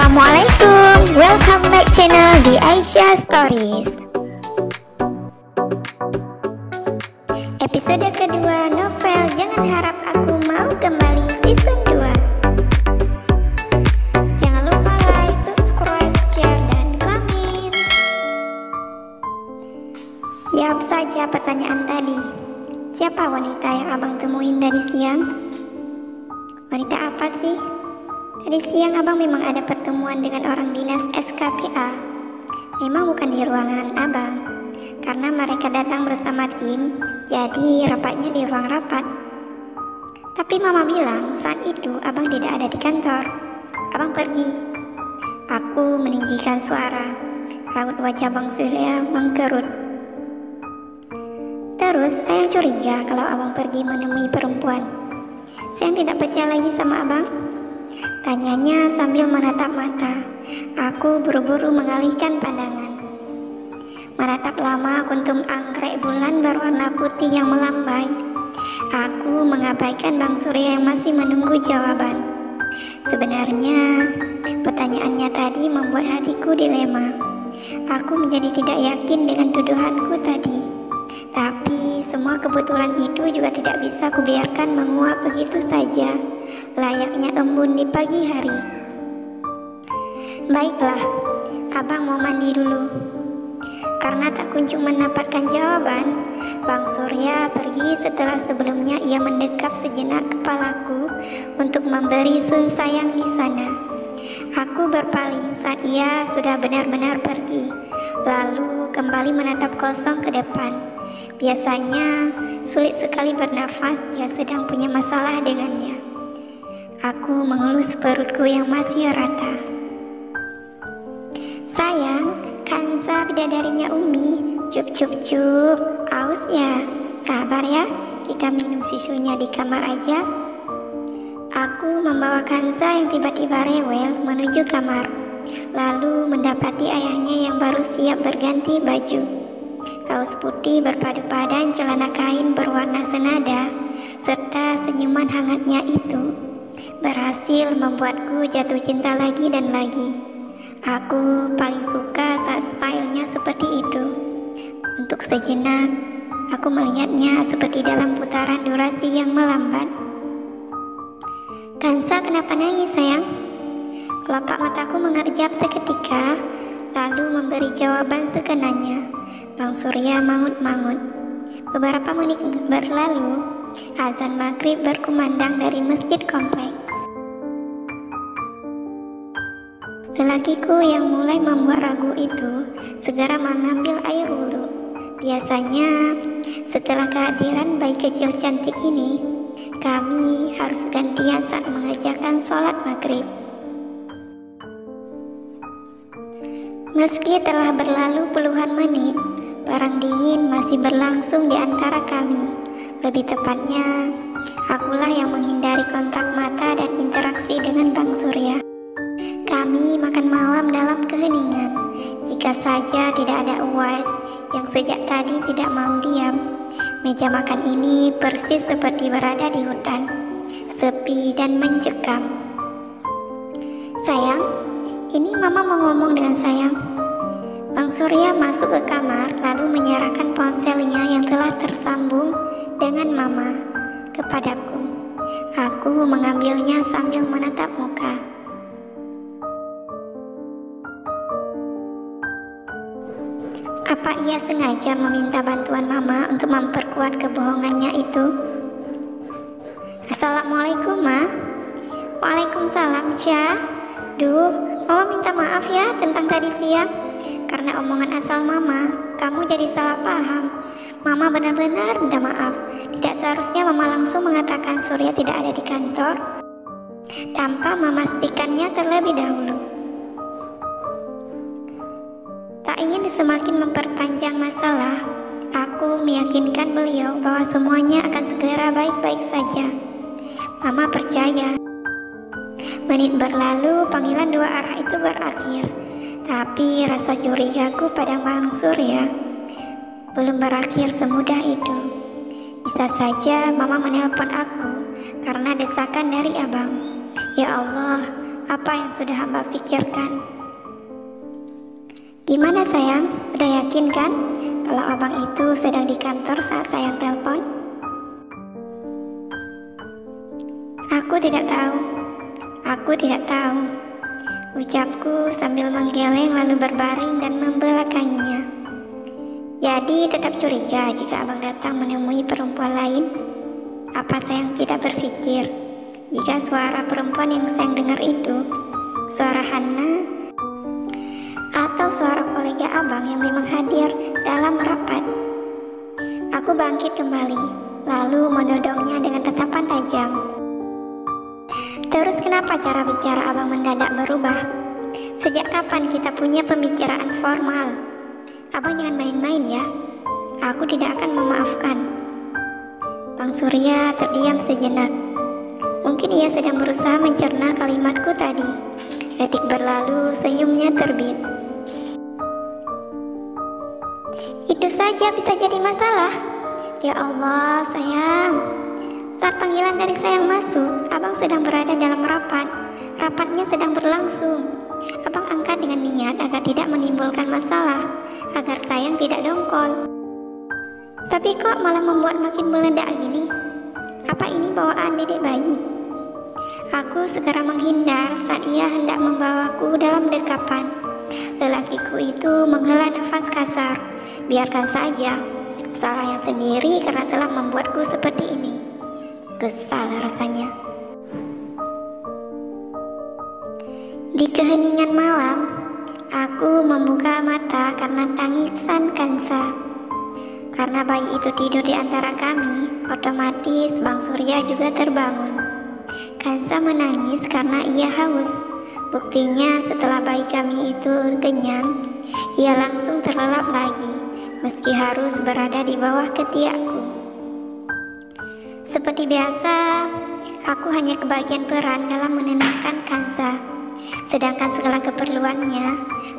Assalamualaikum, welcome back channel di Aisyah Stories. Episode kedua novel Jangan Harap Aku Mau Kembali season 2. Jangan lupa like, subscribe, share, dan komen. Jawab saja pertanyaan tadi. Siapa wanita yang abang temuin dari siang? Wanita apa sih? Tadi siang abang memang ada pertemuan dengan orang dinas SKPA. Memang bukan di ruangan abang, karena mereka datang bersama tim, jadi rapatnya di ruang rapat. Tapi mama bilang saat itu abang tidak ada di kantor. Abang pergi. Aku meninggikan suara. Raut wajah Bang Surya mengkerut. Terus saya curiga kalau abang pergi menemui perempuan. Saya tidak percaya lagi sama abang. Tanyanya sambil menatap mata. Aku buru-buru mengalihkan pandangan. Menatap lama kuntum anggrek bulan berwarna putih yang melambai. Aku mengabaikan Bang Surya yang masih menunggu jawaban. Sebenarnya pertanyaannya tadi membuat hatiku dilema. Aku menjadi tidak yakin dengan tuduhanku tadi. Tapi semua kebetulan itu juga tidak bisa kubiarkan menguap begitu saja, layaknya embun di pagi hari. Baiklah, abang mau mandi dulu. Karena tak kunjung mendapatkan jawaban, Bang Surya pergi setelah sebelumnya ia mendekap sejenak kepalaku untuk memberi sun sayang di sana. Aku berpaling saat ia sudah benar-benar pergi, lalu kembali menatap kosong ke depan. Biasanya sulit sekali bernafas jika sedang punya masalah dengannya. Aku mengelus perutku yang masih rata. Sayang, Kanza bidadarinya Umi. Cup cup cup, aus ya. Sabar ya, kita minum susunya di kamar aja. Aku membawa Kanza yang tiba-tiba rewel menuju kamar, lalu mendapati ayahnya yang baru siap berganti baju. Kaos putih berpadu padan, celana kain berwarna senada, serta senyuman hangatnya itu berhasil membuatku jatuh cinta lagi dan lagi. Aku paling suka saat stylenya seperti itu. Untuk sejenak, aku melihatnya seperti dalam putaran durasi yang melambat. Kansa, kenapa nangis sayang? Kelopak mataku mengerjap seketika, lalu memberi jawaban sekenanya. Bang Surya mangut-mangut. Beberapa menit berlalu, azan maghrib berkumandang dari masjid komplek. Lelakiku yang mulai membuat ragu itu segera mengambil air wudhu. Biasanya setelah kehadiran bayi kecil cantik ini, kami harus gantian saat mengerjakan sholat maghrib. Meski telah berlalu puluhan menit, perang dingin masih berlangsung di antara kami. Lebih tepatnya, akulah yang menghindari kontak mata dan interaksi dengan Bang Surya. Kami makan malam dalam keheningan. Jika saja tidak ada Uwais yang sejak tadi tidak mau diam, meja makan ini persis seperti berada di hutan, sepi dan mencekam. Sayang, ini mama mau ngomong dengan sayang. Bang Surya masuk ke kamar lalu menyerahkan ponselnya yang telah tersambung dengan mama kepadaku. Aku mengambilnya sambil menatap muka. Apa ia sengaja meminta bantuan mama untuk memperkuat kebohongannya itu? Assalamualaikum, Ma. Waalaikumsalam, Ca. Duh, mama minta maaf ya tentang tadi siang. Karena omongan asal mama, kamu jadi salah paham. Mama benar-benar minta maaf. Tidak seharusnya mama langsung mengatakan Surya tidak ada di kantor tanpa memastikannya terlebih dahulu. Tak ingin semakin memperpanjang masalah, aku meyakinkan beliau bahwa semuanya akan segera baik-baik saja. Mama percaya. Menit berlalu, panggilan dua arah itu berakhir. Tapi rasa curigaku pada Bang Surya belum berakhir semudah itu. Bisa saja mama menelpon aku karena desakan dari abang. Ya Allah, apa yang sudah hamba pikirkan. Gimana sayang, udah yakin kan kalau abang itu sedang di kantor saat sayang telepon? Aku tidak tahu, ucapku sambil menggeleng lalu berbaring dan membelakanginya. Jadi tetap curiga jika abang datang menemui perempuan lain? Apa sayang tidak berpikir jika suara perempuan yang sayang dengar itu suara Hana atau suara kolega abang yang memang hadir dalam rapat? Aku bangkit kembali, lalu menodongnya dengan tatapan tajam. Terus kenapa cara bicara abang mendadak berubah? Sejak kapan kita punya pembicaraan formal? Abang jangan main-main ya, aku tidak akan memaafkan. Bang Surya terdiam sejenak. Mungkin ia sedang berusaha mencerna kalimatku tadi. Detik berlalu, senyumnya terbit. Itu saja bisa jadi masalah. Ya Allah, sayang. Saat panggilan dari sayang masuk, abang sedang berada dalam rapat. Rapatnya sedang berlangsung. Abang angkat dengan niat agar tidak menimbulkan masalah, agar sayang tidak dongkol. Tapi kok malah membuat makin meledak gini? Apa ini bawaan dedek bayi? Aku segera menghindar saat ia hendak membawaku dalam dekapan. Lelakiku itu menghela nafas kasar. Biarkan saja, salahnya sendiri karena telah membuatku seperti ini. Kesal rasanya. Di keheningan malam, aku membuka mata karena tangisan Kansa. Karena bayi itu tidur di antara kami, otomatis Bang Surya juga terbangun. Kansa menangis karena ia haus. Buktinya setelah bayi kami itu kenyang, ia langsung terlelap lagi, meski harus berada di bawah ketiakku. Seperti biasa, aku hanya kebagian peran dalam menenangkan Kansa. Sedangkan segala keperluannya,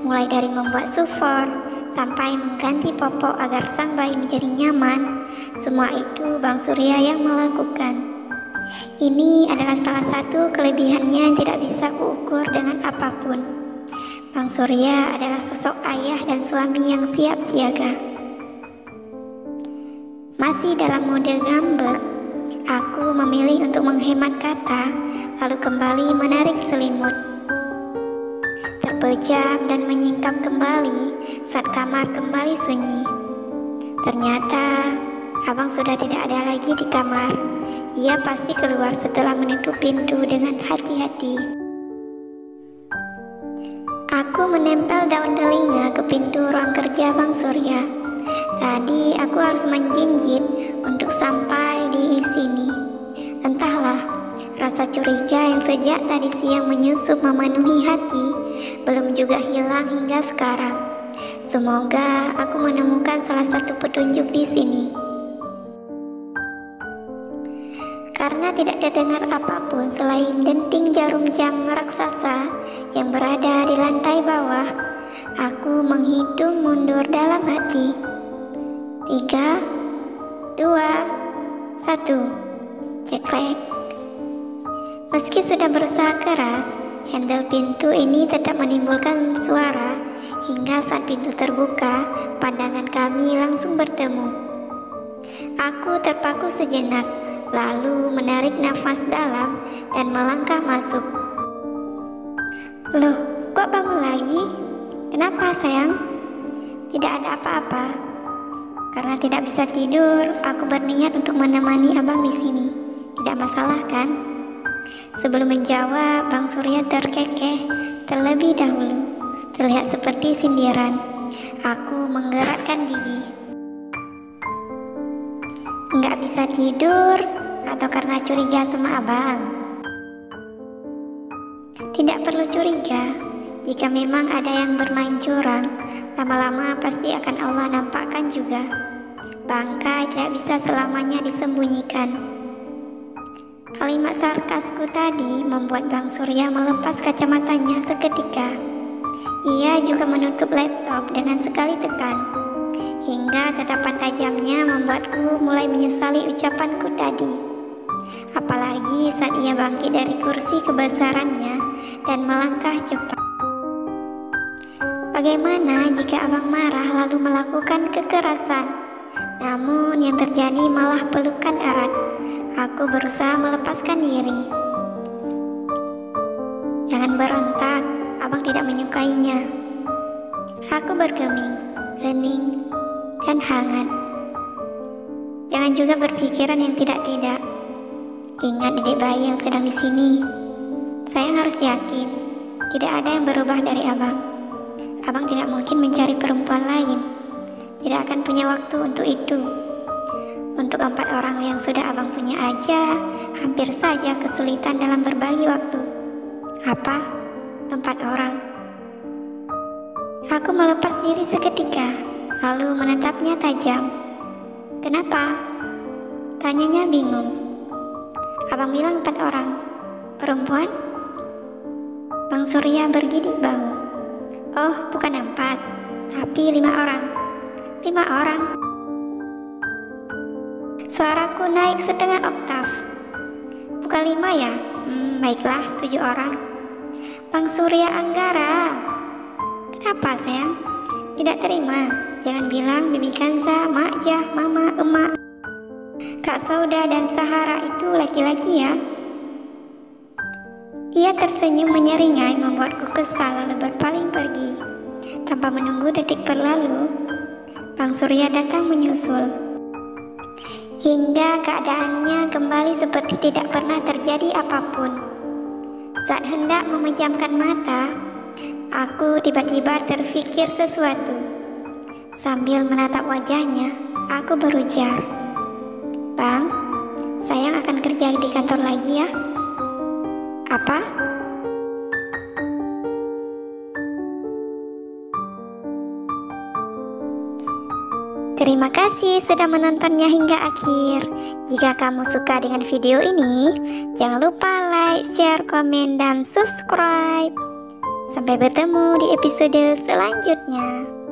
mulai dari membuat sufor sampai mengganti popok agar sang bayi menjadi nyaman, semua itu Bang Surya yang melakukan. Ini adalah salah satu kelebihannya yang tidak bisa kuukur dengan apapun. Bang Surya adalah sosok ayah dan suami yang siap siaga. Masih dalam mode ngambek, aku memilih untuk menghemat kata, lalu kembali menarik selimut. Terpejam dan menyingkap kembali saat kamar kembali sunyi. Ternyata abang sudah tidak ada lagi di kamar. Ia pasti keluar setelah menutup pintu dengan hati-hati. Aku menempel daun telinga ke pintu ruang kerja Bang Surya. Tadi aku harus menjinjit untuk sampai di sini. Entahlah, rasa curiga yang sejak tadi siang menyusup memenuhi hati belum juga hilang hingga sekarang. Semoga aku menemukan salah satu petunjuk di sini. Karena tidak terdengar apapun selain denting jarum jam raksasa yang berada di lantai bawah, aku menghitung mundur dalam hati. 3, 2, 1, ceklek. Meski sudah berusaha keras, handle pintu ini tetap menimbulkan suara hingga saat pintu terbuka, pandangan kami langsung bertemu. Aku terpaku sejenak, lalu menarik nafas dalam dan melangkah masuk. Loh, kok bangun lagi? Kenapa sayang? Tidak ada apa-apa. Karena tidak bisa tidur, aku berniat untuk menemani abang di sini. Tidak masalah kan? Sebelum menjawab, Bang Surya terkekeh terlebih dahulu. Terlihat seperti sindiran. Aku menggerakkan gigi. Nggak bisa tidur atau karena curiga sama abang? Tidak perlu curiga. Jika memang ada yang bermain curang, lama-lama pasti akan Allah nampakkan juga. Bangkai tidak bisa selamanya disembunyikan. Kalimat sarkasku tadi membuat Bang Surya melepas kacamatanya seketika. Ia juga menutup laptop dengan sekali tekan. Hingga tatapan tajamnya membuatku mulai menyesali ucapanku tadi. Apalagi saat ia bangkit dari kursi kebesarannya dan melangkah cepat. Bagaimana jika abang marah lalu melakukan kekerasan? Namun yang terjadi malah pelukan erat. Aku berusaha melepaskan diri. Jangan berontak, abang tidak menyukainya. Aku bergeming, hening, dan hangat. Jangan juga berpikiran yang tidak-tidak. Ingat dedek bayi yang sedang di sini. Sayang harus yakin, tidak ada yang berubah dari abang. Abang tidak mungkin mencari perempuan lain. Tidak akan punya waktu untuk itu. Untuk 4 orang yang sudah abang punya aja, hampir saja kesulitan dalam berbagi waktu. Apa? 4 orang. Aku melepas diri seketika, lalu menatapnya tajam. Kenapa? Tanyanya bingung. Abang bilang 4 orang. Perempuan? Bang Surya bergidik bahu. Oh, bukan 4, tapi 5 orang. 5 orang. Suaraku naik setengah oktav. Bukan 5 ya? Baiklah, 7 orang. Bang Surya Anggara. Kenapa sayang? Tidak terima. Jangan bilang Bibi Kanza, Mak Jah, Mama, Emak, Kak Sauda dan Sahara itu laki-laki ya? Ia tersenyum menyeringai membuatku kesal lalu berpaling pergi. Tanpa menunggu detik berlalu, Bang Surya datang menyusul. Hingga keadaannya kembali seperti tidak pernah terjadi apapun. Saat hendak memejamkan mata, aku tiba-tiba terfikir sesuatu. Sambil menatap wajahnya, aku berujar, "Bang, sayang akan kerja di kantor lagi ya." Apa? Terima kasih sudah menontonnya hingga akhir. Jika kamu suka dengan video ini, jangan lupa like, share, komen, dan subscribe. Sampai bertemu di episode selanjutnya.